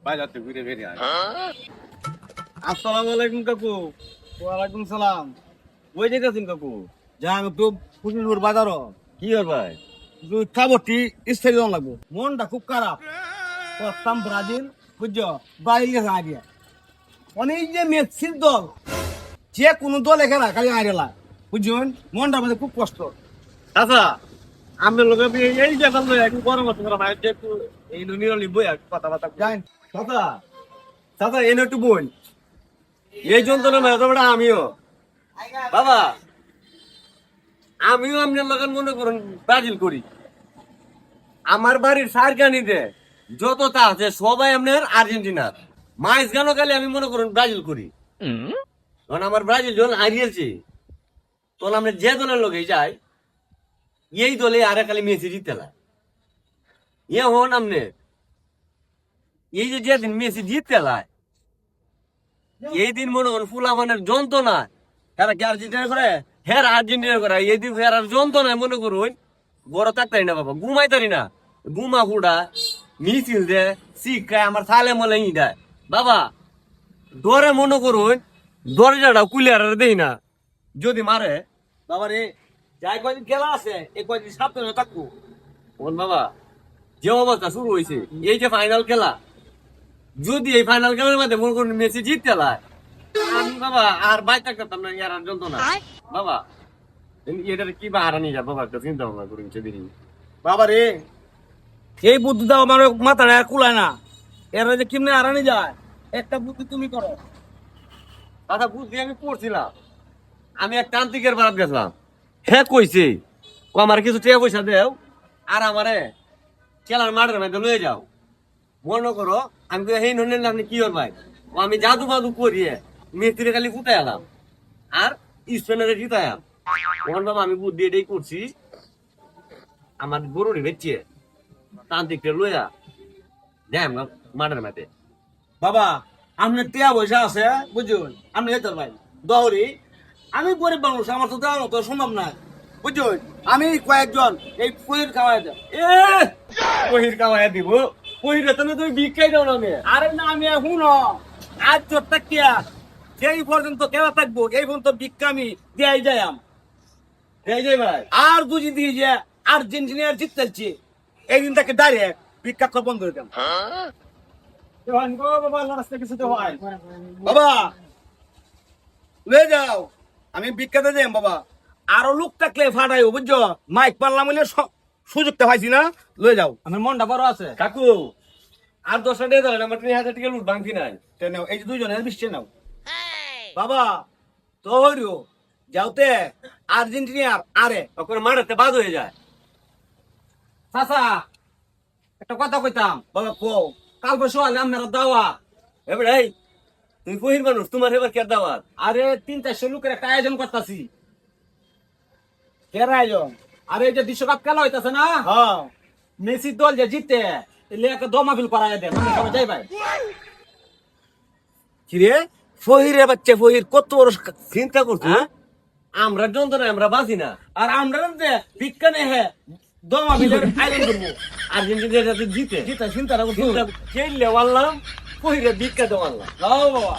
বাজার থেকে ঘুরে বেরিয়ে আসি। আসসালামু আলাইকুম কাকু। ওয়ালাইকুম সালাম। ওই যেতেছেন কাকু? যা আমি তো পুজোর বাজারও কি আর ভাই? খাবারটি স্থায়ী জন লাগবো। মনটা খুব খারাপ। করতাম ব্রাজিল, বুঝছো? ব্রাজিল গেছে আইডিয়া। অনেক যে মেসির দল, যে কোনো দলে খেলা খালি আইডিয়া, বুঝছেন? মনটা আমাদের খুব কষ্ট। আচ্ছা, আমি লোক এই যে বললো একটু পরামর্শ করা ভাই, একটু এই নিরলি বই আর কথাবার্তা জানেন চাচা, চাচা এনে একটু বই। এই যন্ত্রণা না তোমরা আমিও বাবা, আমিও আপনার লাগান মনে করুন ব্রাজিল করি। আমার বাড়ির সারগানিতে যত তা আছে সবাই আপনার আর্জেন্টিনার। মাইস গানও খালি আমি মনে করুন ব্রাজিল করি। কারণ আমার ব্রাজিল যখন হারিয়েছে তখন আমরা যে দলের লোকে যাই এই দলে আরে খালি মেসি জিততে লাগে। এখন আপনি এই যে যেদিন মেসি জিততে লাগে এই দিন মনে করুন ফুলা মানের যন্ত্রণা, হ্যাঁ কি আর্জেন্টিনা করে, হ্যাঁ আর্জেন্টিনা করে, এই দিন ফের আর যন্ত্রণায় মনে করুন বড় থাকতারি না বাবা, ঘুমাইতারি না। ঘুমা ফুড়া মিছিল দে শিক্ষায় আমার সালে মলে ই দেয় বাবা। ডরে মনে করুন দরজাটা কুলিয়ার দেই না, যদি মারে বাবা রে, যাই কয়দিন খেলা আছে এই কয়দিন সাবধানে থাকবো। বল বাবা, যে অবস্থা শুরু হয়েছে এই যে ফাইনাল খেলা, যদি এই ফাইনাল খেলার মধ্যে মনে করুন মেসি জিততে লায়, আমি বাবা আর বাইক থাকতাম না, ইয়ার আর যন্ত্রণা বাবা। এটার কি বা হারানি যা বাবা, একটা চিন্তা ভাবনা করুন সেদিন বাবা রে, এই বুদ্ধিটা আমার মাথায় আর কুলায় না। এরা যে কেমনে আরানি যায়, একটা বুদ্ধি তুমি করো। কথা বুঝতে আমি পড়ছিলাম। আমি এক তান্ত্রিকের বারাত গেছিলাম, হ্যাঁ কইছে ও আমার কিছু টাকা পয়সা দেও আর আমারে খেলার মাঠের মধ্যে লয়ে যাও। মনে করো আমি তো সেই নন আপনি কি ওর ভাই, ও আমি জাদু বাদু করিয়ে মেস্ত্রি খালি ফুটাই এলাম আর স্পেনারে জিতায়াম। ওখান বাবা আমি বুদ্ধি এটাই করছি, আমার গরুরে বেচিয়ে তান্ত্রিকটা লইয়া দেন মাঠের মধ্যে। বাবা আপনার টিয়া পয়সা আছে, বুঝুন? আপনি যেতে ভাই দহরি, আমি গরিব মানুষ, আমার তো দেওয়ার মতো সম্ভব নয়, বুঝুন? আমি কয়েকজন এই ফুয়ের খাওয়াই দেয়। এ কহির কামাইয়া দিব, কহিরে তুমি তুমি ভিক্ষাই দাও না মেয়ে। আরে না, আমি এখন আজ তোর তাকিয়া যেই পর্যন্ত কেনা থাকবো এই পর্যন্ত বিক্কামি দিয়াই যায়। এই যে ভাই আর দুদিন দিয়ে যে আর্জেন্টিনার জিততেছি, এই দিন তাকে ডাইরেক্ট ভিক্ষা করা বন্ধ করে দেন। বাবা লয়ে যাও, আমি ভিক্ষাতে যাই বাবা। আরো লোক থাকলে ফাটাইও, বুঝছো? মাইক পারলাম বলে সুযোগটা পাইছি না, লয়ে যাও। আমার মনটা বড় আছে কাকু, আর 10টা দিয়ে দেন, আমার 3000 টাকা লুট ভাঙছি নাই। নাও, এই যে দুইজনের বৃষ্টি নাও বাবা। তো হইরো যাওতে আর্জেন্টিনার আরে ওখানে মাঠেতে বাদ হয়ে যায়। চাচা একটা কথা কইতাম বাবা, কও কাল পরশু আগে আপনারা দাওয়া। এবার এই তুমি কহির মানুষ, তোমার এবার কে দাওয়াত? আরে 300-400 লোকের একটা আয়োজন করতেছি। কের আয়োজন? আরে এই যে বিশ্বকাপ খেলা হইতাছে না, হ্যাঁ, মেসির দল যে জিতে এলে একটা দমাবিল করাই দেন, আমরা সবাই যাই ভাই। কিরে ফহিরে বাচ্চা, ফহির কত বড় চিন্তা করছো আমরা যন্ত্রণায় আমরা বাঁচি না, আর আমরা যে বিজ্ঞানে হ্যাঁ দমাবিলের আয়োজন করবো। আর্জেন্টিনা যাতে জিতে জিতা চিন্তা রাখবো। খেললে পারলাম, কহিরে ভিক্ষা দেওয়াল্লাম। বাবা